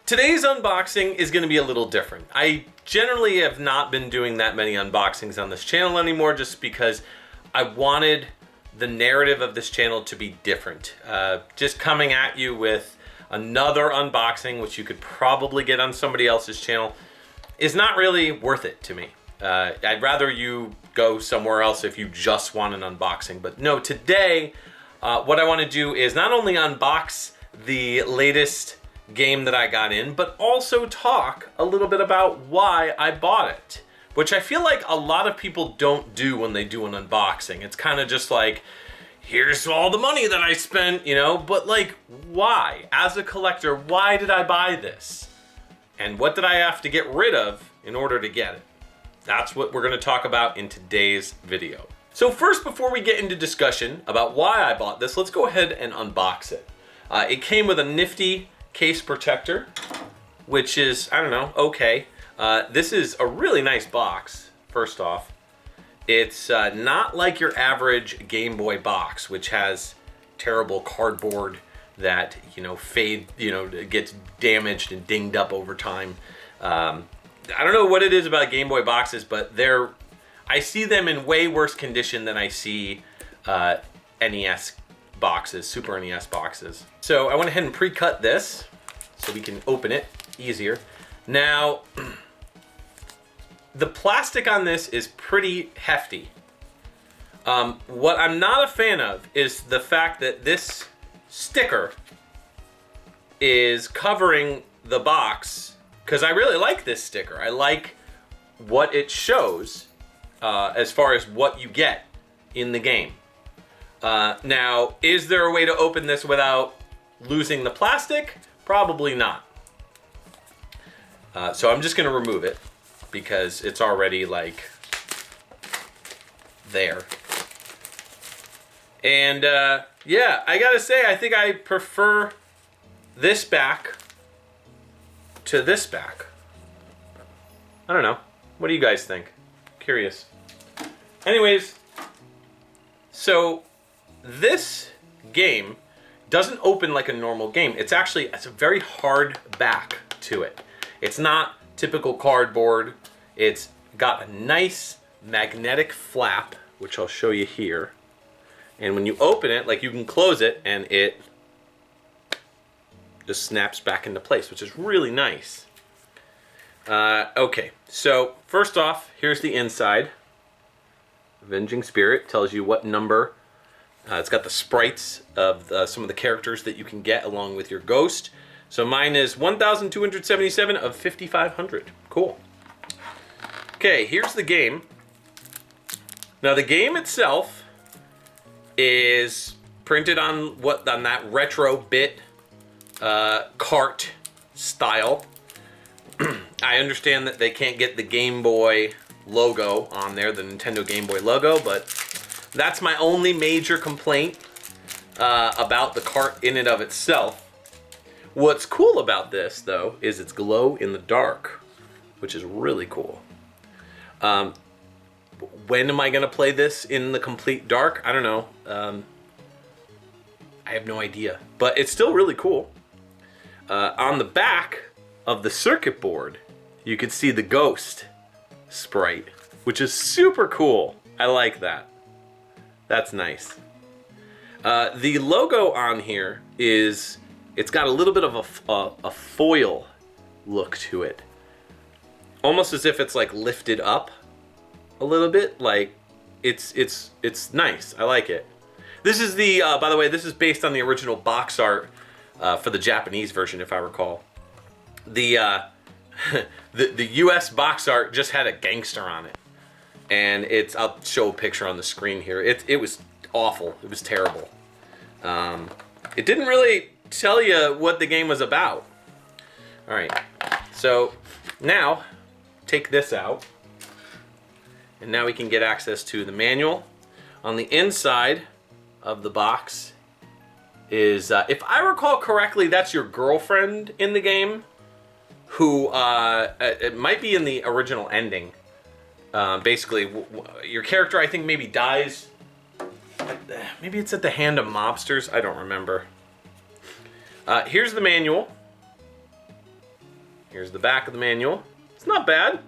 Today's unboxing is going to be a little different. I generally have not been doing that many unboxings on this channel anymore just because I wanted the narrative of this channel to be different. Just coming at you with another unboxing, which you could probably get on somebody else's channel, is not really worth it to me. I'd rather you go somewhere else if you just want an unboxing. But no, today, what I want to do is not only unbox the latest game that I got in, but also talk a little bit about why I bought it, which I feel like a lot of people don't do when they do an unboxing. It's kind of just like, here's all the money that I spent, you know, but like, why? As a collector, why did I buy this? And what did I have to get rid of in order to get it? That's what we're going to talk about in today's video. So first, before we get into discussion about why I bought this, let's go ahead and unbox it. It came with a nifty case protector, which is, I don't know, okay. This is a really nice box, first off. It's not like your average Game Boy box, which has terrible cardboard that, gets damaged and dinged up over time. I don't know what it is about Game Boy boxes, but I see them in way worse condition than I see NES boxes, Super NES boxes. So I went ahead and pre-cut this so we can open it easier. Now, the plastic on this is pretty hefty. What I'm not a fan of is the fact that this sticker is covering the box, because I really like this sticker. I like what it shows as far as what you get in the game. Now, is there a way to open this without losing the plastic? Probably not. So I'm just going to remove it because it's already like there. And yeah, I gotta say, I think I prefer this back to this back. I don't know. What do you guys think? Curious. Anyways, so this game doesn't open like a normal game. It's a very hard back to it. It's not typical cardboard. It's got a nice magnetic flap, which I'll show you here. And when you open it, like, you can close it and it just snaps back into place, which is really nice. Okay, so first off, here's the inside. Avenging Spirit tells you what number. It's got the sprites of some of the characters that you can get along with your ghost. So mine is 1,277 of 5,500. Cool. Okay, here's the game. Now the game itself is printed on that retro bit cart style. I understand that they can't get the Game Boy logo on there, the Nintendo Game Boy logo, but that's my only major complaint about the cart in and of itself. What's cool about this, though, is it's glow in the dark, which is really cool. When am I going to play this in the complete dark? I don't know. I have no idea, but it's still really cool. On the back of the circuit board, you can see the ghost sprite, which is super cool. I like that. That's nice. The logo on here it's got a little bit of a foil look to it. Almost as if it's like lifted up a little bit. Like, it's nice. I like it. This is by the way, this is based on the original box art for the Japanese version, if I recall. The US box art just had a gangster on it. And I'll show a picture on the screen here. It was awful. It was terrible. It didn't really tell you what the game was about. All right, so now take this out, and now we can get access to the manual. On the inside of the box is, if I recall correctly, that's your girlfriend in the game, who it might be in the original ending. Basically, your character, I think, maybe dies. Maybe it's at the hand of mobsters. I don't remember. Here's the manual. Here's the back of the manual. It's not bad.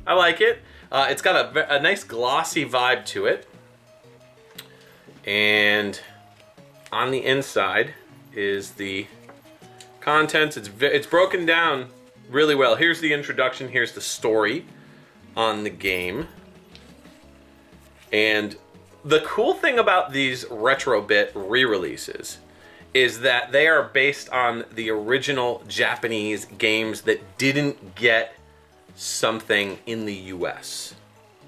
I like it. It's got a nice glossy vibe to it. And on the inside is the contents. It's broken down really well. Here's the introduction. Here's the story on the game. And the cool thing about these Retrobit re-releases is that they are based on the original Japanese games that didn't get something in the US.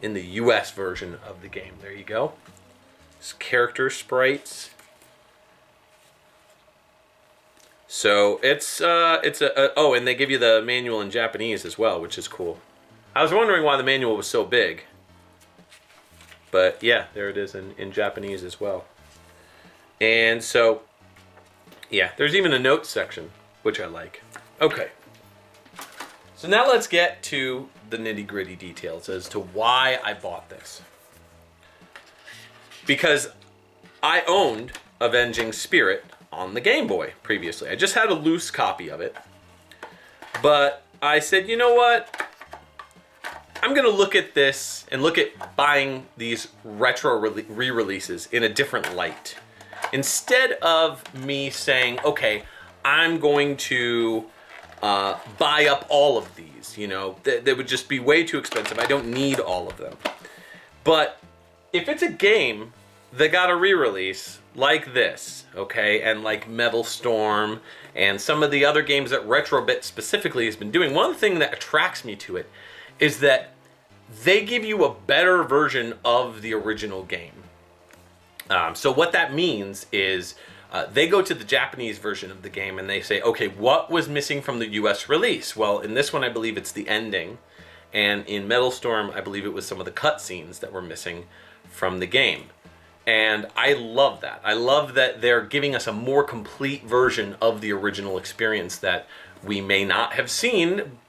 In the US version of the game. There you go. It's character sprites. So it's oh, and they give you the manual in Japanese as well, which is cool. I was wondering why the manual was so big. But yeah, there it is in Japanese as well. And so, yeah, there's even a notes section, which I like. Okay. So now let's get to the nitty-gritty details as to why I bought this. Because I owned Avenging Spirit on the Game Boy previously. I just had a loose copy of it. But I said, you know what? I'm going to look at this and look at buying these retro re-releases in a different light. Instead of me saying, okay, I'm going to buy up all of these, you know, they would just be way too expensive. I don't need all of them. But if it's a game that got a re-release like this, okay, and like Metal Storm and some of the other games that Retrobit specifically has been doing, one thing that attracts me to it is that they give you a better version of the original game. So what that means is they go to the Japanese version of the game and they say, okay, what was missing from the US release? Well, in this one, I believe it's the ending. And in Metal Storm, I believe it was some of the cutscenes that were missing from the game. And I love that. I love that they're giving us a more complete version of the original experience that we may not have seen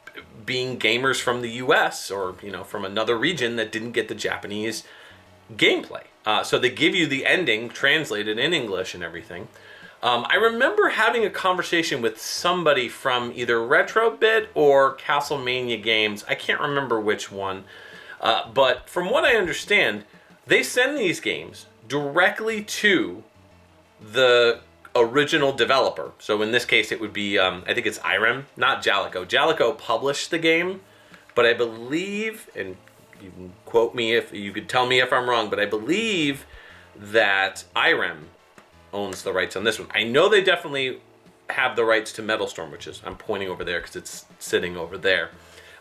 being gamers from the US or, you know, from another region that didn't get the Japanese gameplay. So they give you the ending translated in English and everything. I remember having a conversation with somebody from either Retrobit or Castlemania Games. I can't remember which one. But from what I understand, they send these games directly to the original developer. So in this case, it would be, I think it's IREM, not Jalico. Jalico published the game, but I believe, and you can quote me if you could tell me if I'm wrong, but I believe that IREM owns the rights on this one. I know they definitely have the rights to Metal Storm, which is, I'm pointing over there because it's sitting over there.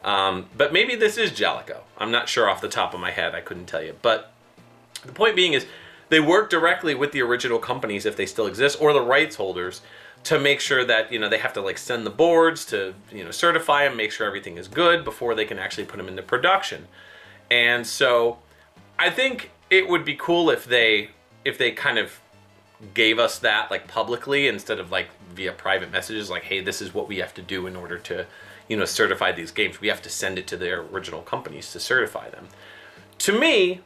But maybe this is Jalico. I'm not sure off the top of my head. I couldn't tell you. But the point being is they work directly with the original companies, if they still exist, or the rights holders, to make sure that, you know, they have to like send the boards to, you know, certify them, make sure everything is good before they can actually put them into production. And so I think it would be cool if they kind of gave us that like publicly instead of like via private messages, like, hey, this is what we have to do in order to, you know, certify these games. We have to send it to their original companies to certify them. To me,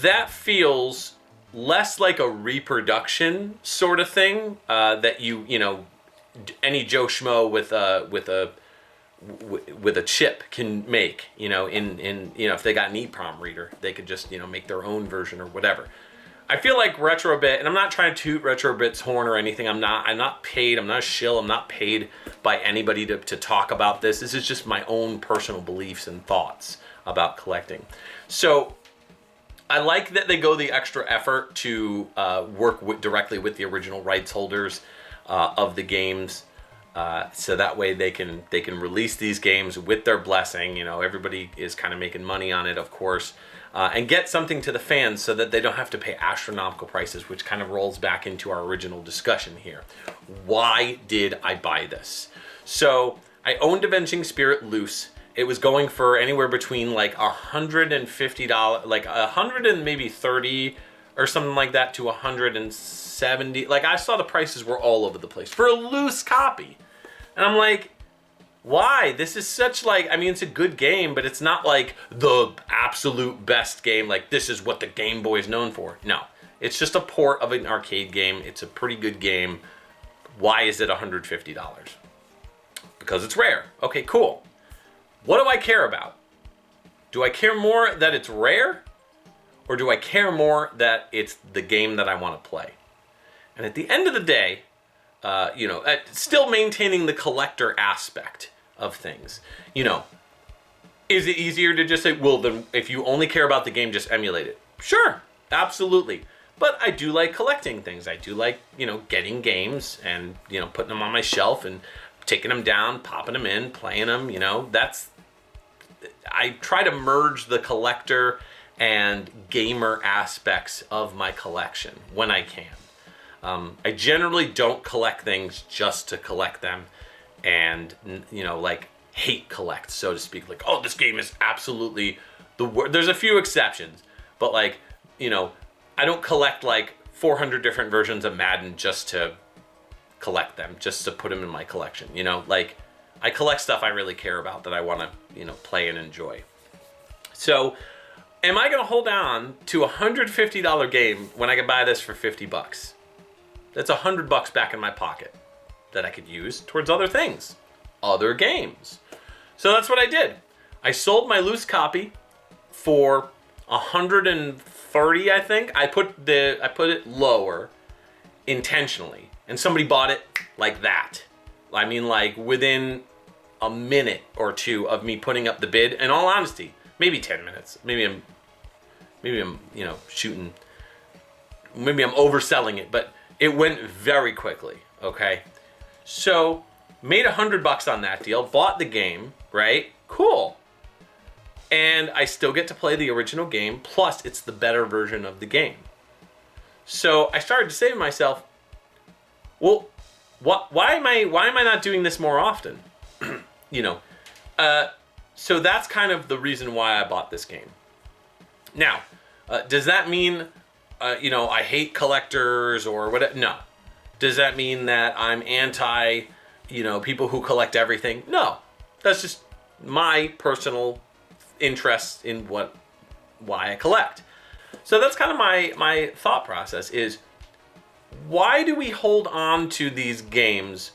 that feels less like a reproduction sort of thing that you know, any Joe Schmo with a chip can make, you know, in you know, if they got an EEPROM reader, they could just, you know, make their own version or whatever. I feel like Retrobit, and I'm not trying to toot Retrobit's horn or anything. I'm not paid. I'm not a shill. I'm not paid by anybody to talk about this. This is just my own personal beliefs and thoughts about collecting. So I like that they go the extra effort to work directly with the original rights holders of the games, so that way they can release these games with their blessing. You know, everybody is kind of making money on it, of course, and get something to the fans so that they don't have to pay astronomical prices, which kind of rolls back into our original discussion here. Why did I buy this? So I owned Avenging Spirit loose. It was going for anywhere between like $150, like $100 and maybe $30 or something like that, to $170. Like, I saw the prices were all over the place for a loose copy. And I'm like, why? This is such like, I mean, it's a good game, but it's not like the absolute best game. Like, this is what the Game Boy is known for. No, it's just a port of an arcade game. It's a pretty good game. Why is it $150? Because it's rare. Okay, cool. What do I care about? Do I care more that it's rare? Or do I care more that it's the game that I want to play? And at the end of the day, still maintaining the collector aspect of things. Is it easier to just say, well, then if you only care about the game, just emulate it? Sure, absolutely. But I do like collecting things. I do like, getting games and, putting them on my shelf and taking them down, popping them in, playing them, I try to merge the collector and gamer aspects of my collection when I can. I generally don't collect things just to collect them and, hate collect, so to speak. Like, oh, this game is absolutely the worst. There's a few exceptions, but I don't collect 400 different versions of Madden just to collect them, just to put them in my collection. I collect stuff I really care about that I want to, play and enjoy. So, am I going to hold on to a $150 game when I can buy this for $50? That's $100 back in my pocket that I could use towards other things, other games. So that's what I did. I sold my loose copy for $130, I think. I put it lower intentionally, and somebody bought it like that. I mean, within a minute or two of me putting up the bid. In all honesty, maybe 10 minutes. Maybe I'm shooting. Maybe I'm overselling it, but it went very quickly. Okay, so made $100 on that deal. Bought the game, right? Cool. And I still get to play the original game. Plus, it's the better version of the game. So I started to say to myself, well, why am I not doing this more often? So that's kind of the reason why I bought this game. Now, does that mean, I hate collectors or what? No. Does that mean that I'm anti, people who collect everything? No. That's just my personal interest in why I collect. So that's kind of my thought process is, why do we hold on to these games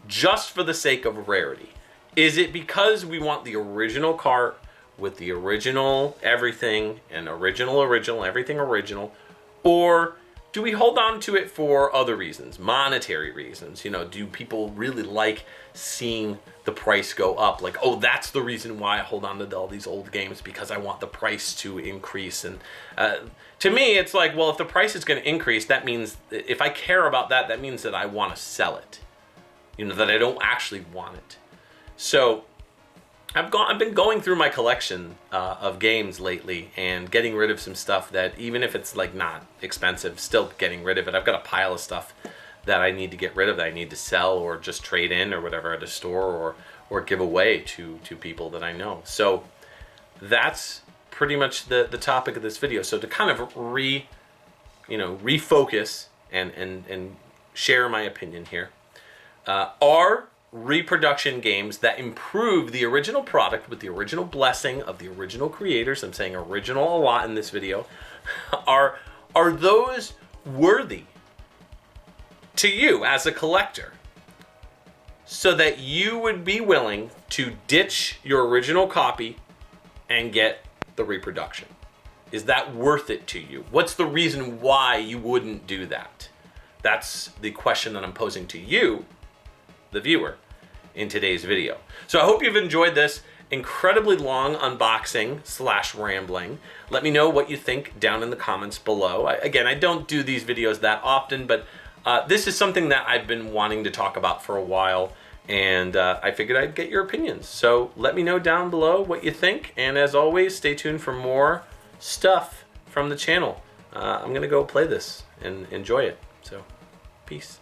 just for the sake of rarity? Is it because we want the original cart with the original everything and original everything original? Or do we hold on to it for other reasons, monetary reasons? Do people really like seeing the price go up? Like, oh, that's the reason why I hold on to all these old games, because I want the price to increase. And to me, it's like, well, if the price is going to increase, that means if I care about that, that means that I want to sell it. That I don't actually want it. So I've been going through my collection of games lately and getting rid of some stuff that, even if it's not expensive, still getting rid of it. I've got a pile of stuff that I need to get rid of, that I need to sell or just trade in or whatever at a store or give away to people that I know. So that's pretty much the topic of this video. So to kind of refocus and share my opinion here, are reproduction games that improve the original product with the original blessing of the original creators, I'm saying original a lot in this video, are those worthy to you as a collector, so that you would be willing to ditch your original copy and get the reproduction? Is that worth it to you? What's the reason why you wouldn't do that? That's the question that I'm posing to you, the viewer, in today's video. So I hope you've enjoyed this incredibly long unboxing / rambling. Let me know what you think down in the comments below. Again, I don't do these videos that often, but this is something that I've been wanting to talk about for a while, and I figured I'd get your opinions. So let me know down below what you think, and as always, stay tuned for more stuff from the channel. I'm gonna go play this and enjoy it. So, peace.